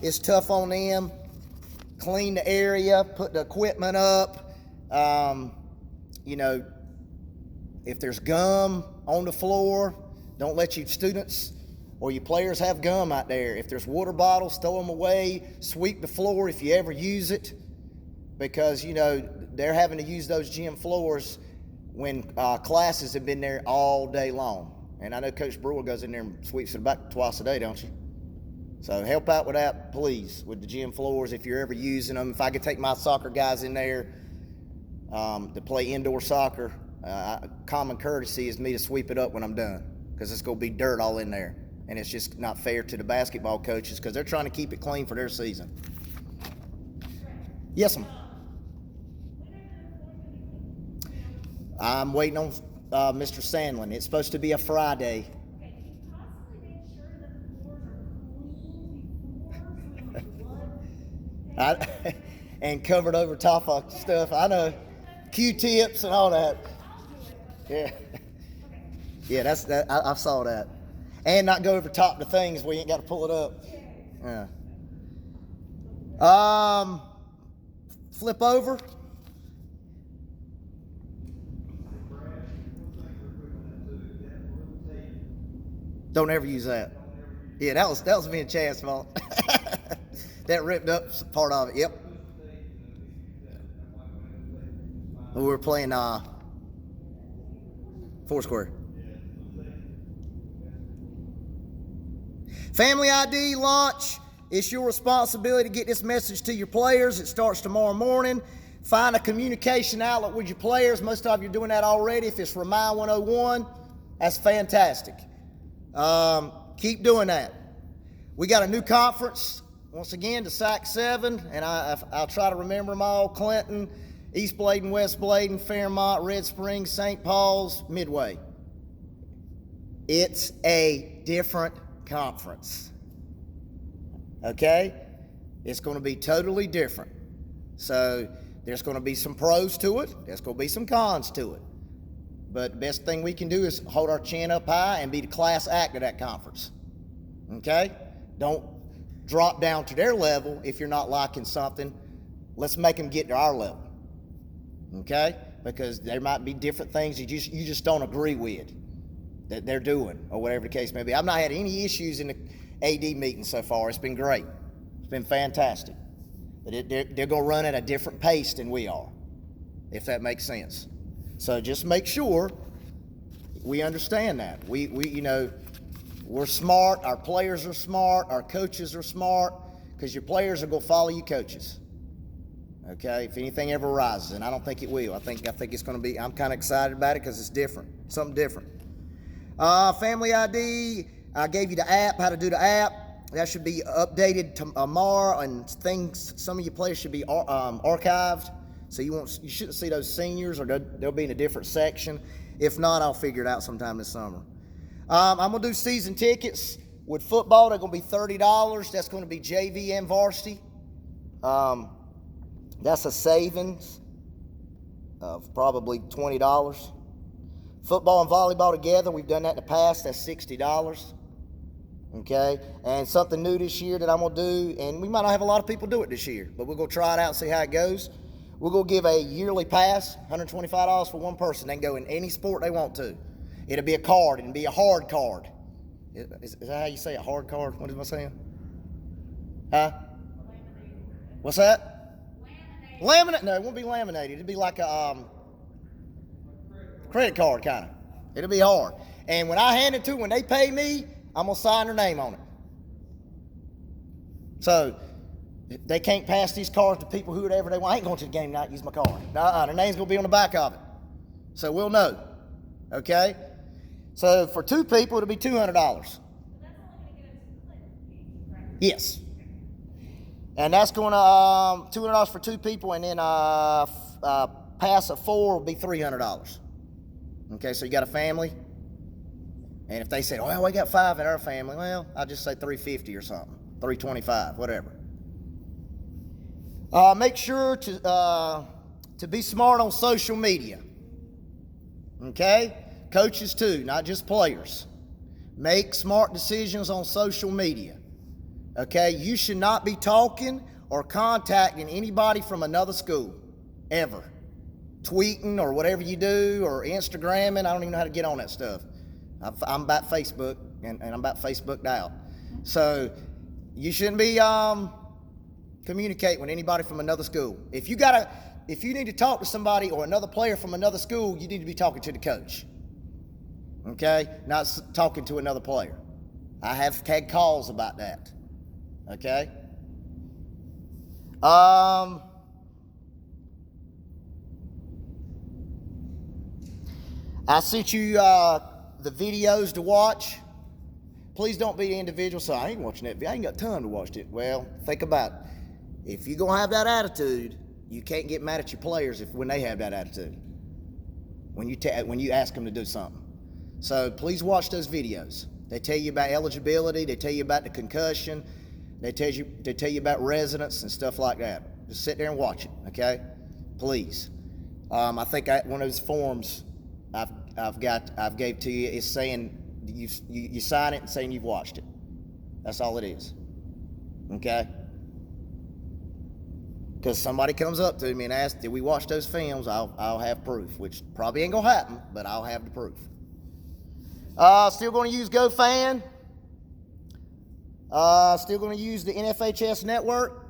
It's tough on them. Clean the area, put the equipment up. If there's gum on the floor, don't let your students or your players have gum out there. If there's water bottles, throw them away. Sweep the floor if you ever use it, because they're having to use those gym floors when classes have been there all day long. And I know Coach Brewer goes in there and sweeps it about twice a day, don't you? So help out with that, please, with the gym floors if you're ever using them. If I could take my soccer guys in there to play indoor soccer, common courtesy is me to sweep it up when I'm done, because it's going to be dirt all in there. And it's just not fair to the basketball coaches, because they're trying to keep it clean for their season. Yes, ma'am. I'm waiting on Mr. Sandlin. It's supposed to be a Friday. And covered over top of stuff. I know, Q-tips and all that. Yeah, that's that. I saw that. And not go over top the things where you ain't got to pull it up. Yeah. Flip over. Don't ever use that. Yeah, that was me and Chad's fault. That ripped up part of it. Yep. We were playing Foursquare. Family ID launch. It's your responsibility to get this message to your players. It starts tomorrow morning. Find a communication outlet with your players. Most of you are doing that already. If it's Remind 101, that's fantastic. Keep doing that. We got a new conference. Once again, the SAC 7, and I'll try to remember them all: Clinton, East Bladen, West Bladen, Fairmont, Red Springs, St. Paul's, Midway. It's a different conference. Okay? It's going to be totally different. So there's going to be some pros to it. There's going to be some cons to it. But the best thing we can do is hold our chin up high and be the class act of that conference. Okay? Don't drop down to their level if you're not liking something. Let's make them get to our level. Okay? Because there might be different things you just don't agree with that they're doing, or whatever the case may be. I've not had any issues in the AD meeting so far. It's been great. It's been fantastic. But they're going to run at a different pace than we are, if that makes sense. So just make sure we understand that. We're smart, our players are smart, our coaches are smart, because your players are going to follow your coaches. Okay, if anything ever arises, and I don't think it will. I think it's going to be, I'm kind of excited about it because it's different, something different. Family ID, I gave you the app, how to do the app. That should be updated tomorrow, and some of your players should be archived. So you shouldn't see those seniors, or they'll be in a different section. If not, I'll figure it out sometime this summer. I'm going to do season tickets. With football, they're going to be $30. That's going to be JV and varsity. That's a savings of probably $20. Football and volleyball together, we've done that in the past. That's $60. Okay? And something new this year that I'm going to do, and we might not have a lot of people do it this year, but we're going to try it out and see how it goes. We're going to give a yearly pass, $125 for one person. They can go in any sport they want to. It'll be a card. It'll be a hard card. Is that how you say a hard card? What am I saying? Huh? What's that? Laminate. No, it won't be laminated. It'll be like a credit card, kind of. It'll be hard. And when I hand it to them, when they pay me, I'm going to sign their name on it. So they can't pass these cards to people whoever they want. I ain't going to the game tonight, use my card. Their name's going to be on the back of it. So we'll know. Okay? So for two people, it'll be $200. Yes. And that's going to $200 for two people, and then pass of four will be $300. Okay, so you got a family, and if they say, "Oh, we got five in our family," well, I'll just say $350 or something, $325, whatever. Make sure to be smart on social media. Okay? Coaches too, not just players. Make smart decisions on social media. Okay? You should not be talking or contacting anybody from another school, ever. Tweeting or whatever you do, or Instagramming. I don't even know how to get on that stuff. I'm about Facebook, and I'm about Facebooked out. So you shouldn't be communicating with anybody from another school. If you need to talk to somebody or another player from another school, you need to be talking to the coach. Okay? Not talking to another player. I have had calls about that. Okay? I sent you the videos to watch. Please don't be individual. So I ain't watching that video. I ain't got time to watch it. Well, think about it. If you're going to have that attitude, you can't get mad at your players when they have that attitude. When you ask them to do something. So please watch those videos. They tell you about eligibility. They tell you about the concussion. They tell you about residence and stuff like that. Just sit there and watch it, okay? Please. I think one of those forms I've gave to you is saying you sign it and saying you've watched it. That's all it is. Okay? Because somebody comes up to me and asks, did we watch those films? I'll have proof, which probably ain't gonna happen, but I'll have the proof. Still gonna use GoFan. Still gonna use the NFHS network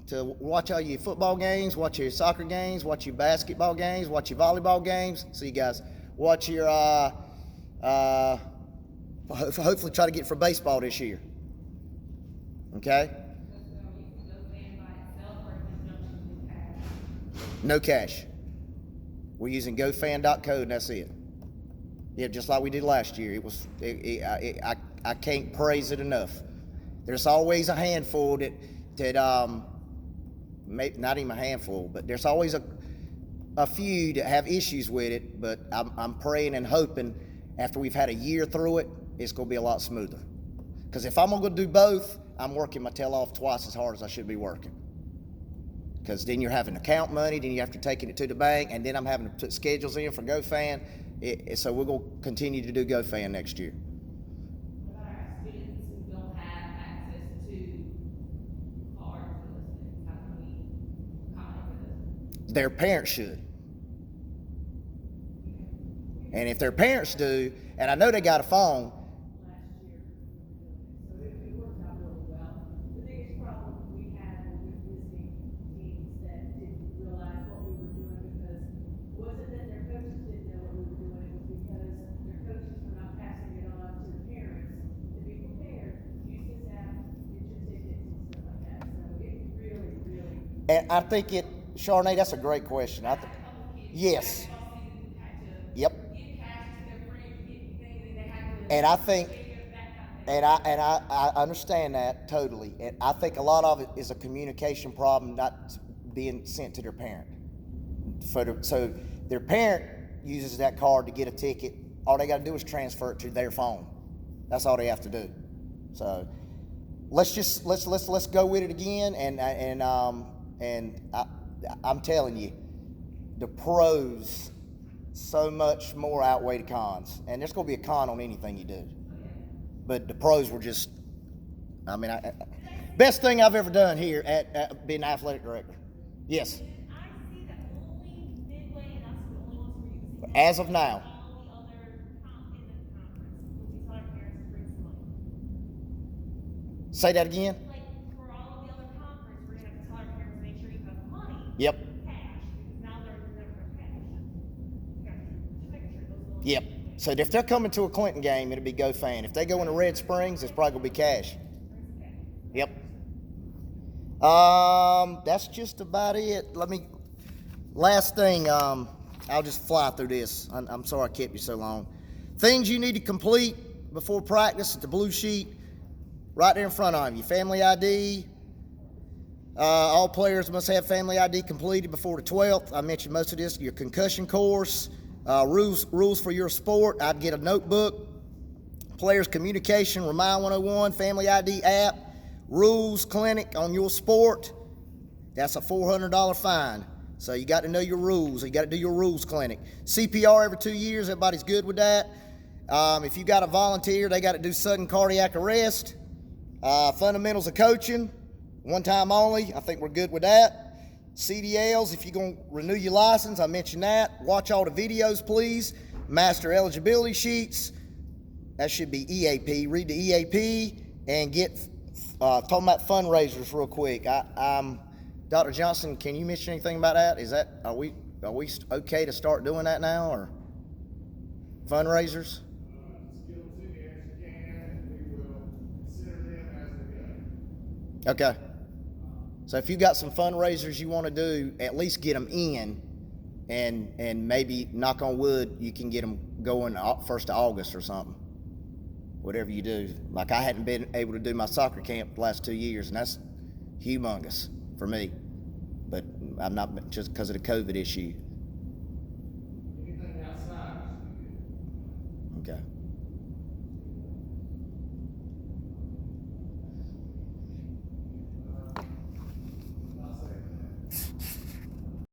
to watch all your football games, watch your soccer games, watch your basketball games, watch your volleyball games. See you guys. Watch your, hopefully try to get for baseball this year. Okay? No cash. We're using GoFan.co and that's it. Yeah, just like we did last year. I can't praise it enough. There's always a handful that not even a handful, but there's always a few that have issues with it, but I'm praying and hoping after we've had a year through it, it's going to be a lot smoother. Because if I'm going to do both, I'm working my tail off twice as hard as I should be working. Because then you're having account money, then you have to take it to the bank, and then I'm having to put schedules in for GoFan. So we're going to continue to do GoFan next year. What about our students who don't have access to cards for those things? How can we accommodate for those? Their parents should. And if their parents do, and I know they got a phone. Last year, so it worked out really well. The biggest problem we had with visiting teams that didn't realize what we were doing because it wasn't that their coaches didn't know what we were doing, it was because their coaches were not passing it on to the parents to be prepared. Use this app, get your tickets and stuff like that. So it really, really. And I think Charnay, that's a great question. Yes. Yep. And I think, and I understand that totally. And I think a lot of it is a communication problem, not being sent to their parent. So their parent uses that card to get a ticket. All they got to do is transfer it to their phone. That's all they have to do. So let's go with it again. And I'm telling you, the pros so much more outweigh the cons. And there's going to be a con on anything you do. But the pros were just, best thing I've ever done here at being athletic director. Yes. I see that only Midway and us are the only ones who are using it. As of now. All the other in the conference, would we tell our parents to bring some money? Say that again? Like, for all of the other conference, we're going to have to tell our parents to make sure you have money. Yep. Cash, because now they're never cash. Just making sure those little. Yep. So if they're coming to a Clinton game, it'll be GoFan. If they go into Red Springs, it's probably going to be cash. Yep. That's just about it. Last thing, I'll just fly through this. I'm sorry I kept you so long. Things you need to complete before practice at the blue sheet, right there in front of you. Family ID. All players must have family ID completed before the 12th. I mentioned most of this. Your concussion course, rules for your sport. I'd get a notebook. Players communication, Remind 101, family ID app, rules clinic on your sport. That's a $400 fine. So you got to know your rules. You got to do your rules clinic. CPR every 2 years. Everybody's good with that. If you got a volunteer, they got to do sudden cardiac arrest. Fundamentals of coaching, one time only. I think we're good with that. CDLs, if you're going to renew your license, I mentioned that. Watch all the videos, please. Master eligibility sheets. That should be EAP. Read the EAP and get talking about fundraisers real quick. Dr. Johnson, can you mention anything about that? Are we okay to start doing that now, or fundraisers? Just get them to me as you can, and we will consider them as they go. Okay. So if you got some fundraisers you want to do, at least get them in, and maybe, knock on wood, you can get them going 1st of August or something. Whatever you do. Like, I hadn't been able to do my soccer camp the last 2 years, and that's humongous for me. But I'm not, just because of the COVID issue. Anything outside should be good. Okay.